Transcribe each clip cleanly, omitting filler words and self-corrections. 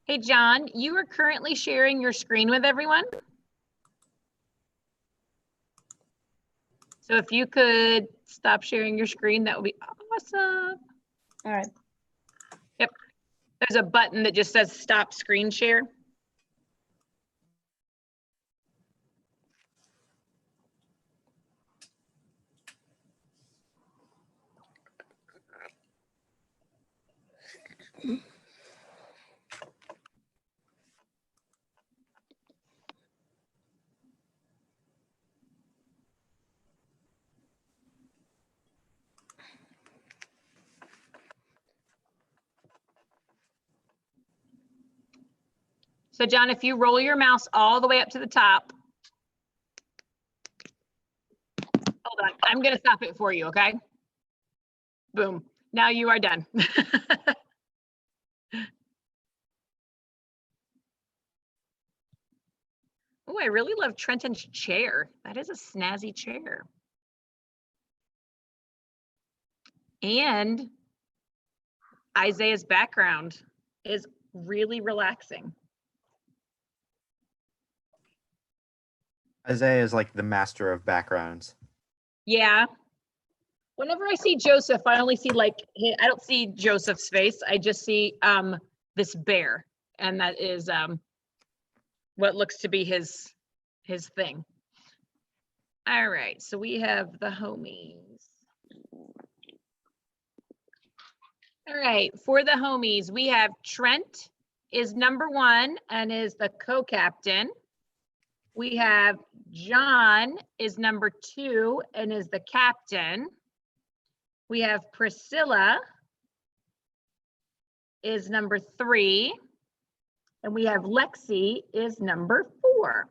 Hey, John, you are currently sharing your screen with everyone. So if you could stop sharing your screen, that would be awesome. All right. Yep. There's a button that just says stop screen share. So John, if you roll your mouse all the way up to the top. Hold on, I'm gonna stop it for you, okay? Boom, now you are done. Oh, I really love Trenton's chair. That is a snazzy chair. And Isaiah's background is really relaxing. Isaiah is like the master of backgrounds. Yeah. Whenever I see Joseph, I only see like, I don't see Joseph's face. I just see this bear. And that is what looks to be his thing. All right, so we have the homies. All right, for the homies, we have Trent is number 1 and is the co-captain. We have John is number 2 and is the captain. We have Priscilla is number 3. And we have Lexi is number 4.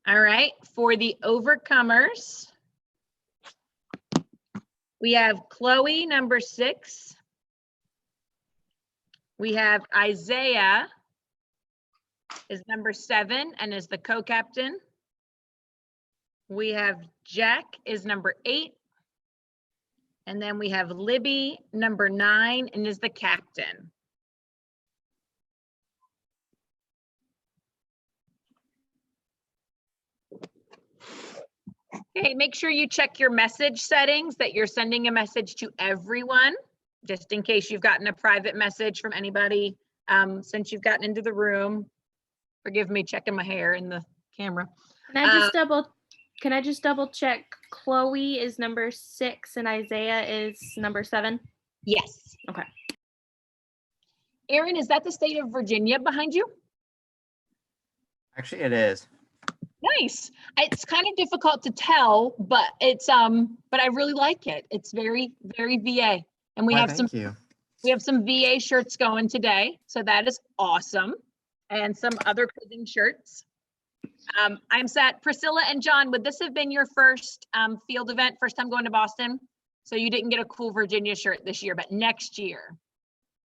All right, for the overcomers, we have Chloe, number 6. We have Isaiah is number 7 and is the co-captain. We have Jack is number 8. And then we have Libby, number 9, and is the captain. Okay, make sure you check your message settings that you're sending a message to everyone, just in case you've gotten a private message from anybody since you've gotten into the room. Forgive me checking my hair in the camera. Can I just double check? Chloe is number 6 and Isaiah is number 7? Yes. Okay. Aaron, is that the state of Virginia behind you? Actually, it is. Nice. It's kind of difficult to tell, but it's but I really like it. It's very, very VA. And we have some VA shirts going today. So that is awesome. And some other quizzing shirts. I'm set. Priscilla and John, would this have been your first field event, first time going to Boston? So you didn't get a cool Virginia shirt this year, but next year,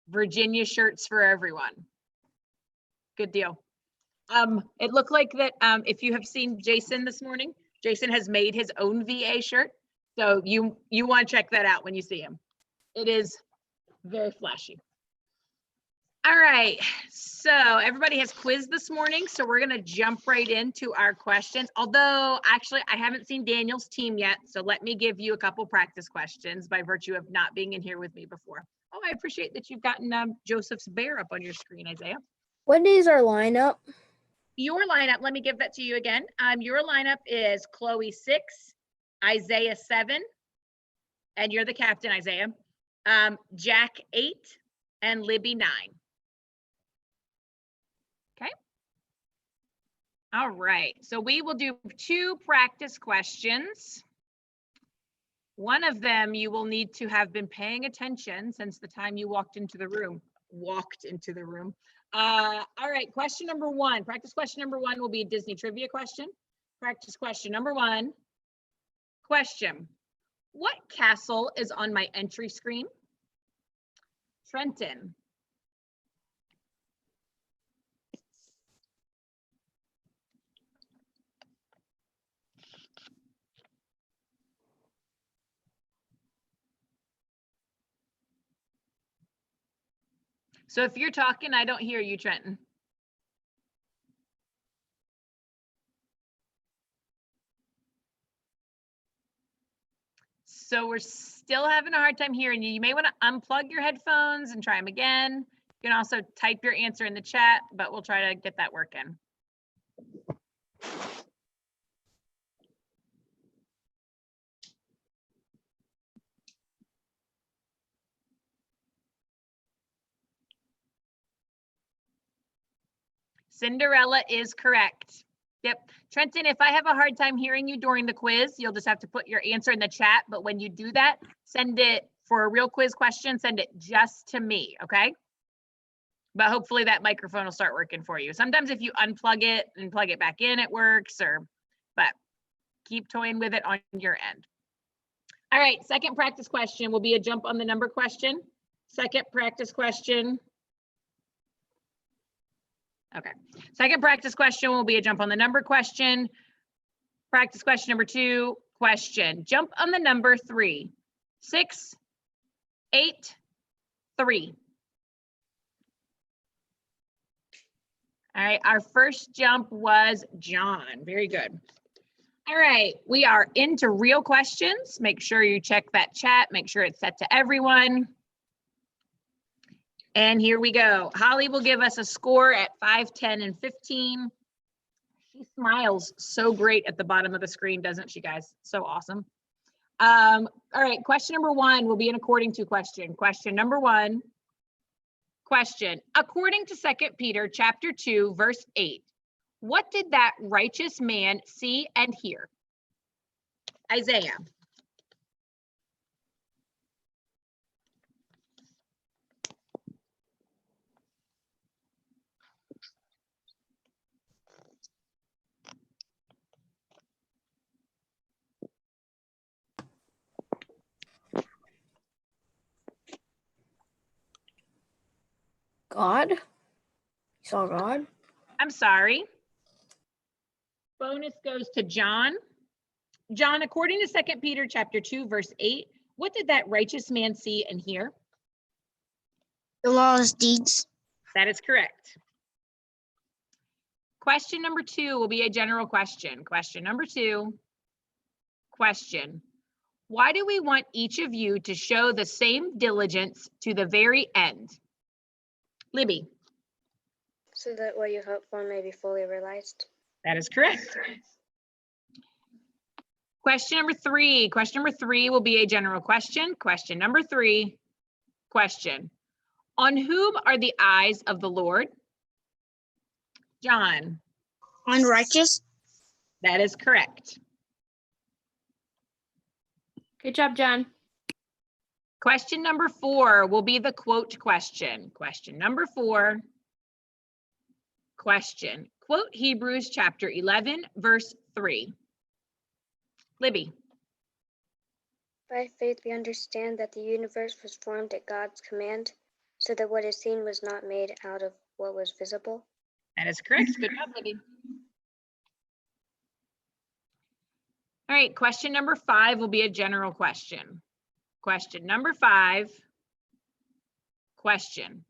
Virginia shirts for everyone. Good deal. It looked like that if you have seen Jason this morning, Jason has made his own VA shirt. So you want to check that out when you see him. It is very flashy. All right, so everybody has quiz this morning, so we're gonna jump right into our questions. Although, actually, I haven't seen Daniel's team yet, so let me give you a couple practice questions by virtue of not being in here with me before. Oh, I appreciate that you've gotten Joseph's bear up on your screen, Isaiah. What is our lineup? Your lineup, let me give that to you again. Your lineup is Chloe 6, Isaiah 7, and you're the captain, Isaiah. Jack 8, and Libby 9. Okay. All right, so we will do 2 practice questions. One of them you will need to have been paying attention since the time you walked into the room. All right, question number 1. Practice question number 1 will be a Disney trivia question. Practice question number 1. Question: what castle is on my entry screen? Trenton. So if you're talking, I don't hear you, Trenton. So we're still having a hard time hearing you. You may want to unplug your headphones and try them again. You can also type your answer in the chat, but we'll try to get that working. Cinderella is correct. Yep. Trenton, if I have a hard time hearing you during the quiz, you'll just have to put your answer in the chat. But when you do that, send it for a real quiz question, send it just to me, okay? But hopefully that microphone will start working for you. Sometimes if you unplug it and plug it back in, it works, but keep toying with it on your end. All right, second practice question will be a jump on the number question. Second practice question. Okay, second practice question will be a jump on the number question. Practice question number 2, question. Jump on the number 3. 6, 8, 3. All right, our first jump was John. Very good. All right, we are into real questions. Make sure you check that chat. Make sure it's set to everyone. And here we go. Holly will give us a score at 5, 10, and 15. She smiles so great at the bottom of the screen, doesn't she, guys? So awesome. All right, question number 1 will be an according to question. Question number 1. Question. According to 2 Peter chapter 2, verse 8, what did that righteous man see and hear? Isaiah. God? You saw God? I'm sorry. Bonus goes to John. John, according to 2 Peter chapter 2, verse 8, what did that righteous man see and hear? The law's deeds. That is correct. Question number 2 will be a general question. Question number 2. Question. Why do we want each of you to show the same diligence to the very end? Libby. So that what you hope for may be fully realized. That is correct. Question number 3. Question number 3 will be a general question. Question number 3. Question. On whom are the eyes of the Lord? John. On righteous. That is correct. Good job, John. Question number 4 will be the quote question. Question number 4. Question. Quote Hebrews chapter 11, verse 3. Libby. By faith we understand that the universe was formed at God's command, so that what is seen was not made out of what was visible. That is correct. Good job, Libby. All right, question number 5 will be a general question. Question number 5. Question.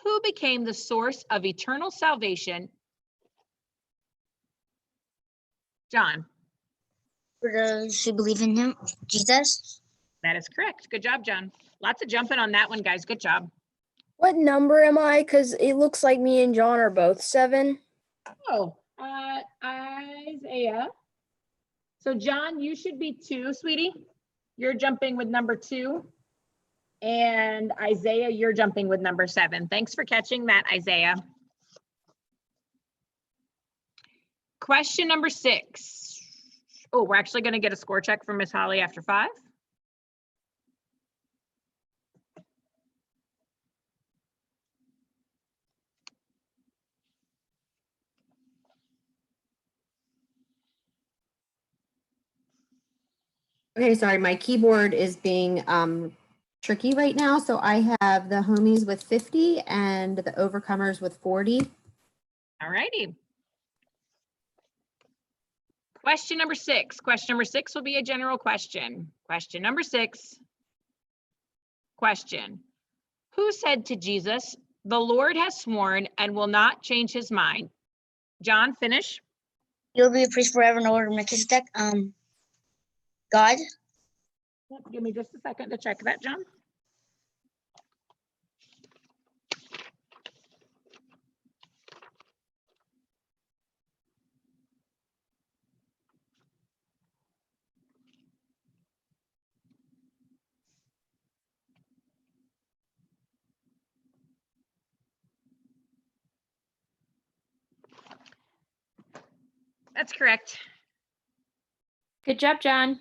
Who became the source of eternal salvation? John. For those who believe in him, Jesus. That is correct. Good job, John. Lots of jumping on that one, guys. Good job. What number am I? Because it looks like me and John are both 7. Oh, Isaiah. So John, you should be 2, sweetie. You're jumping with number 2. And Isaiah, you're jumping with number 7. Thanks for catching that, Isaiah. Question number 6. Oh, we're actually going to get a score check from Miss Holly after 5. Okay, sorry, my keyboard is being tricky right now. So I have the homies with 50 and the overcomers with 40. All righty. Question number 6. Question number 6 will be a general question. Question number 6. Question. Who said to Jesus, The Lord has sworn and will not change his mind. John, finish. You'll be a priest forever in order of Melchizedek. God. Yep, give me just a second to check that, John. That's correct. Good job, John.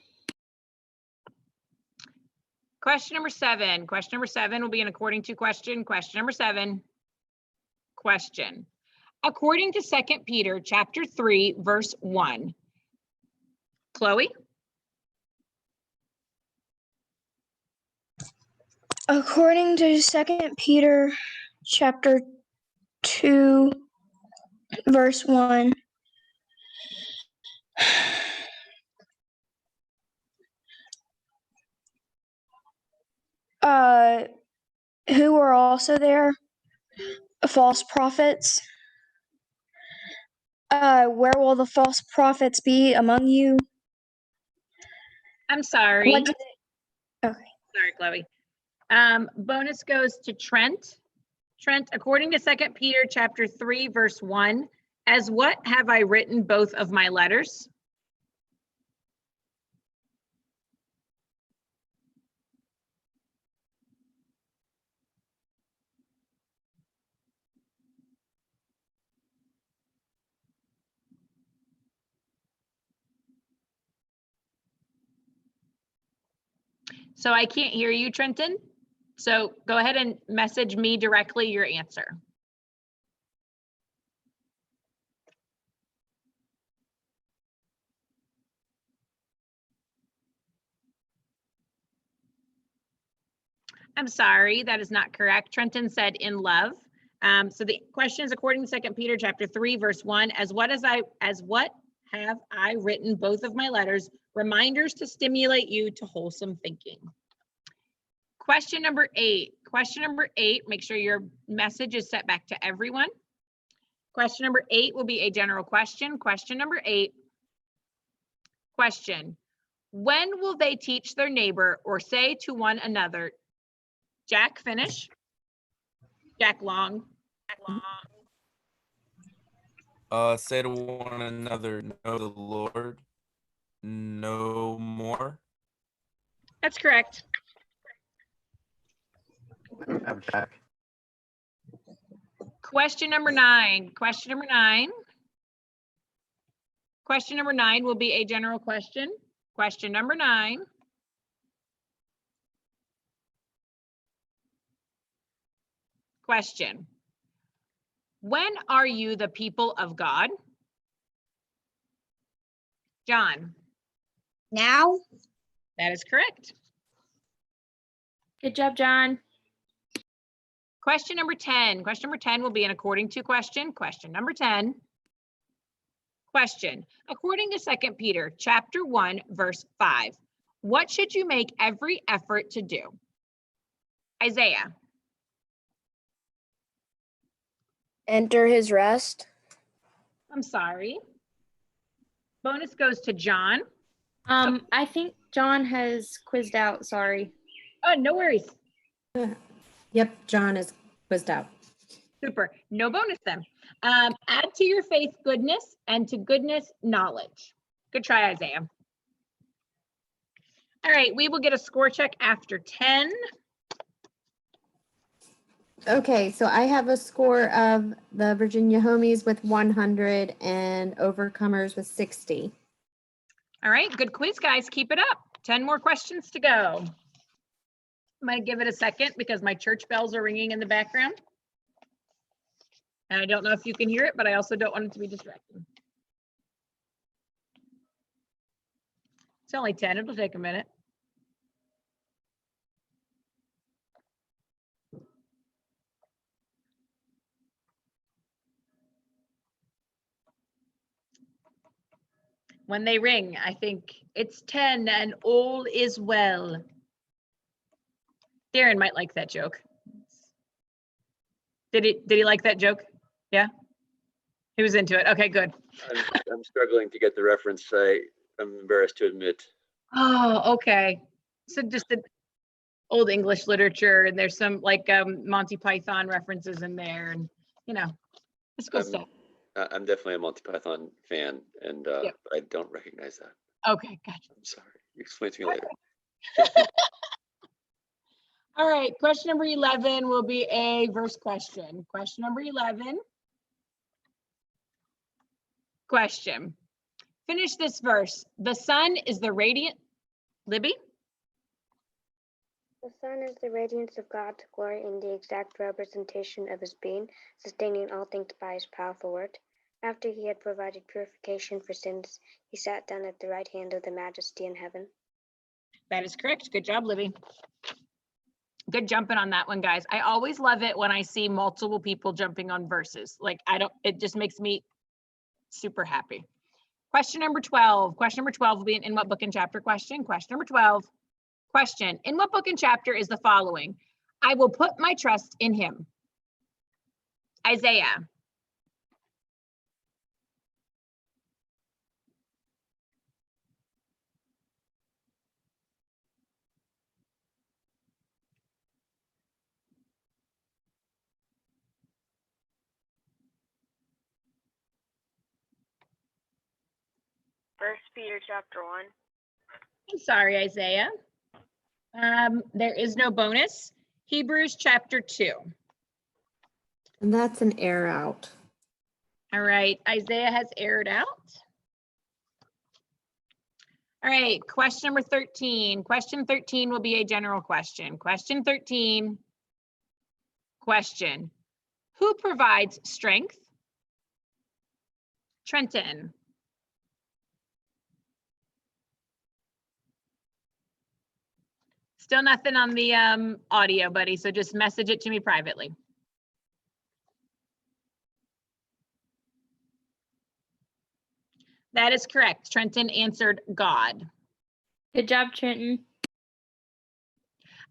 Question number 7. Question number 7 will be an according to question. Question number 7. Question. According to 2 Peter chapter 3, verse 1. Chloe? According to 2 Peter chapter 2, verse 1. Who are also there? False prophets. Where will the false prophets be among you? I'm sorry. What did they- Okay. Sorry, Chloe. Bonus goes to Trent. Trent, according to 2 Peter chapter 3, verse 1, as what have I written both of my letters? So I can't hear you, Trenton. So go ahead and message me directly your answer. I'm sorry, that is not correct. Trenton said in love. So the question is according to 2 Peter chapter 3, verse 1, as what have I written both of my letters, reminders to stimulate you to wholesome thinking. Question number 8. Question number 8, make sure your message is set back to everyone. Question number 8 will be a general question. Question number 8. Question. When will they teach their neighbor or say to one another, Jack, finish. Jack Long. Say to one another, know the Lord, no more. That's correct. Jack. Question number 9. Question number 9. Question number 9 will be a general question. Question number 9. Question. When are you the people of God? John. Now. That is correct. Good job, John. Question number 10. Question number 10 will be an according to question. Question number 10. Question. According to 2 Peter chapter 1, verse 5, what should you make every effort to do? Isaiah. Enter his rest. I'm sorry. Bonus goes to John. I think John has quizzed out, sorry. Oh, no worries. Yep, John is quizzed out. Super. No bonus then. Add to your faith goodness, and to goodness knowledge. Good try, Isaiah. All right, we will get a score check after 10. Okay, so I have a score of the Virginia Homies with 100 and Overcomers with 60. All right, good quiz, guys. Keep it up. 10 more questions to go. I'm going to give it a second because my church bells are ringing in the background. And I don't know if you can hear it, but I also don't want it to be distracting. It's only 10. It'll take a minute. When they ring, I think it's 10 and all is well. Darren might like that joke. Did he like that joke? Yeah? He was into it. Okay, good. I'm struggling to get the reference. I'm embarrassed to admit. Oh, okay. So just the old English literature, and there's some like Monty Python references in there, and you know, it's cool stuff. I'm definitely a Monty Python fan, and Yeah. but I don't recognize that. Okay, gotcha. I'm sorry. You explain to me later. All right, question number 11 will be a verse question. Question number 11. Question. Finish this verse. The sun is the radiant. Libby? The sun is the radiance of God's glory and the exact representation of his being, sustaining all things by his powerful word. After he had provided purification for sins, he sat down at the right hand of the majesty in heaven. That is correct. Good job, Libby. Good jumping on that one, guys. I always love it when I see multiple people jumping on verses. Like it just makes me super happy. Question number 12. Question number 12 will be an in what book and chapter question. Question number 12. Question. In what book and chapter is the following? I will put my trust in him. Isaiah. First Peter chapter 1. I'm sorry, Isaiah. There is no bonus. Hebrews chapter 2. And that's an air out. All right, Isaiah has aired out. All right, question number 13. Question 13 will be a general question. Question 13. Question. Who provides strength? Trenton. Still nothing on the audio, buddy, so just message it to me privately. That is correct. Trenton answered God. Good job, Trenton.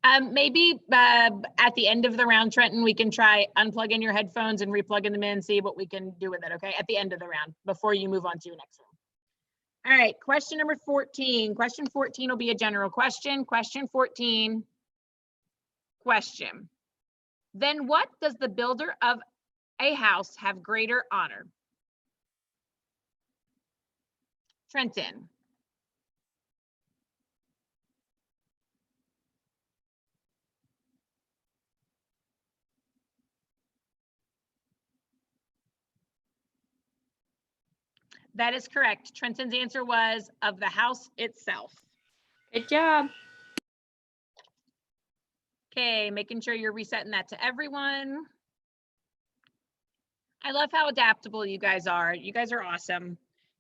Maybe at the end of the round, Trenton, we can try unplugging your headphones and replugging them in, see what we can do with it, okay? At the end of the round, before you move on to your next one. All right, question number 14. Question 14 will be a general question. Question 14, question. Then what does the builder of a house have greater honor? Trenton. That is correct. Trenton's answer was of the house itself. Good job. Okay, making sure you're resetting that to everyone. I love how adaptable you guys are. You guys are awesome.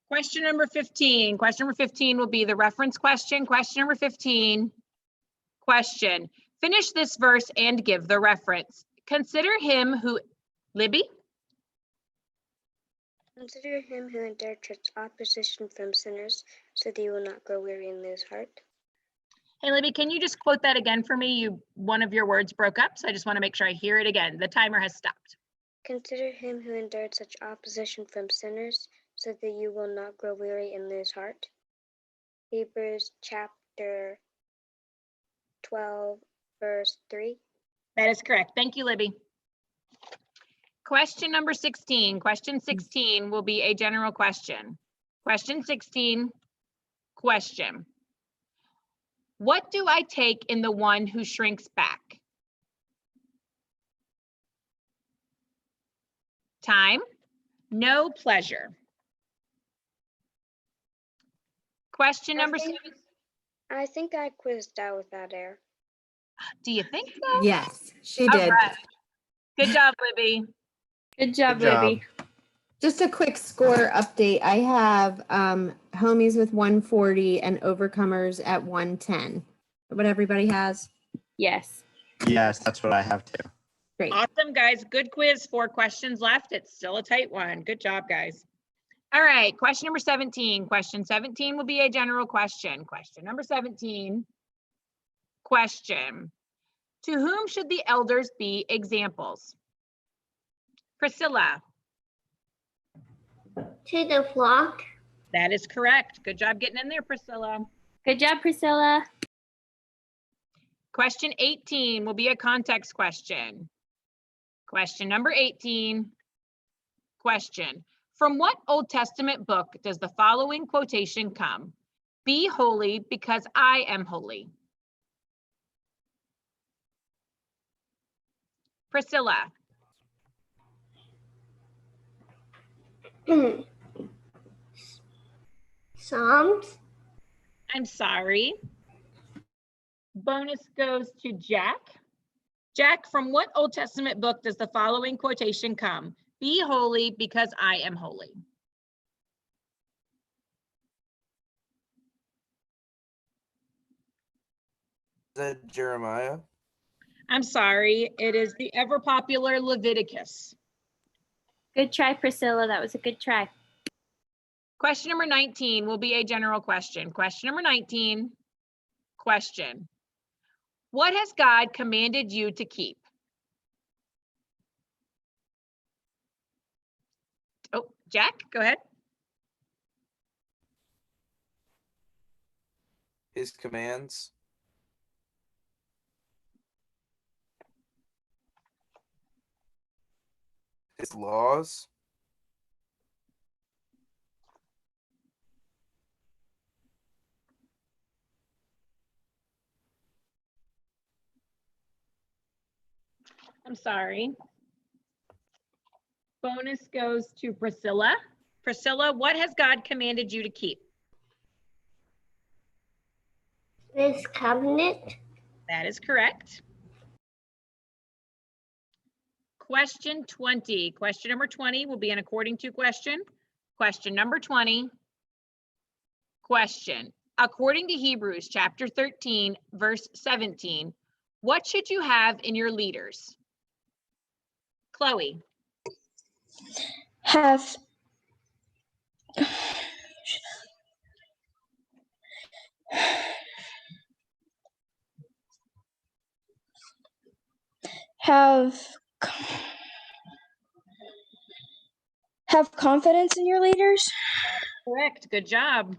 Question number 15. Question number 15 will be the reference question. Question number 15. Question. Finish this verse and give the reference. Consider him who, Libby? Consider him who endured such opposition from sinners, so that you will not grow weary and lose heart. Hey, Libby, can you just quote that again for me? One of your words broke up, so I just want to make sure I hear it again. The timer has stopped. Consider him who endured such opposition from sinners, so that you will not grow weary and lose heart. Hebrews chapter 12, verse 3. That is correct. Thank you, Libby. Question number 16. Question 16 will be a general question. Question 16, question. What do I take in the one who shrinks back? Time, no pleasure. Question number 7. I think I quizzed out with that air. Do you think so? Yes, she All did. right. Good job, Libby. Good job, Good job. Libby. Just a quick score update. I have homies with 140 and overcomers at 110. What everybody has? Yes. Yes, that's what I have too. Great. Awesome, guys. Good quiz. 4 questions left. It's still a tight one. Good job, guys. All right. Question number 17. Question 17 will be a general question. Question number 17. Question. To whom should the elders be examples? Priscilla. To the flock. That is correct. Good job getting in there, Priscilla. Good job, Priscilla. Question 18 will be a context question. Question number 18. Question. From what Old Testament book does the following quotation come? Be holy because I am holy. Priscilla. Psalms. I'm sorry. Bonus goes to Jack. Jack, from what Old Testament book does the following quotation come? Be holy because I am holy. Is that Jeremiah? I'm sorry, it is the ever popular Leviticus. Good try, Priscilla. That was a good try. Question number 19 will be a general question. Question number 19, question. What has God commanded you to keep? Oh, Jack, go ahead. His commands. His laws. I'm sorry. Bonus goes to Priscilla. Priscilla, what has God commanded you to keep? This covenant. That is correct. Question 20. Question number 20 will be an according to question. Question number 20. Question. According to Hebrews chapter 13, verse 17, what should you have in your leaders? Chloe. Have have confidence in your leaders. Correct. Good job.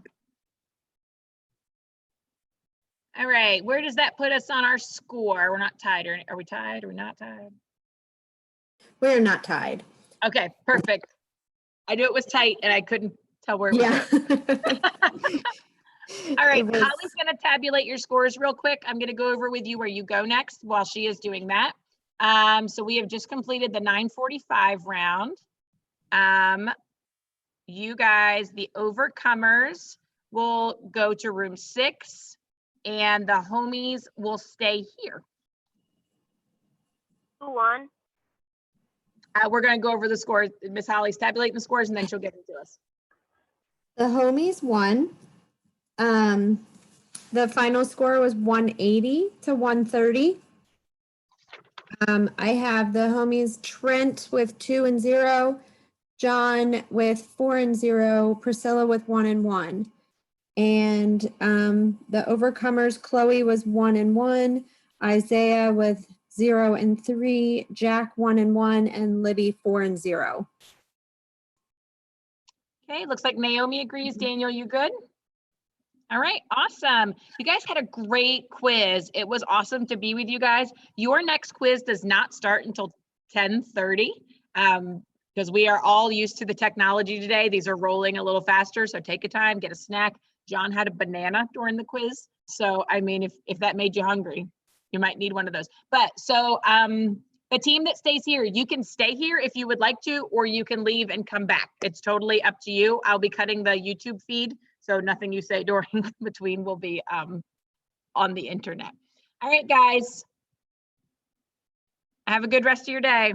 All right. Where does that put us on our score? We're not tied. Are we tied? Are we not tied? We're not tied. Okay, perfect. I knew it was tight and I couldn't tell where it was. Yeah. All right, It was- Holly's going to tabulate your scores real quick. I'm going to go over with you where you go next while she is doing that. So we have just completed the 9:45 round. You guys, the overcomers will go to room 6 and the homies will stay here. Who won? We're going to go over the scores. Miss Holly's tabulating the scores and then she'll give them to us. The homies won. The final score was 180 to 130. I have the homies Trent with 2 and 0, John with 4 and 0, Priscilla with 1 and 1. And the overcomers, Chloe was 1 and 1, Isaiah with 0 and 3, Jack 1 and 1, and Libby 4 and 0. Okay, looks like Naomi agrees. Daniel, you good? All right, awesome. You guys had a great quiz. It was awesome to be with you guys. Your next quiz does not start until 10:30 because we are all used to the technology today. These are rolling a little faster, so take a time, get a snack. John had a banana during the quiz. So, I mean, if that made you hungry, you might need one of those. But so the team that stays here, you can stay here if you would like to, or you can leave and come back. It's totally up to you. I'll be cutting the YouTube feed. So nothing you say during between will be on the internet. All right, guys. Have a good rest of your day.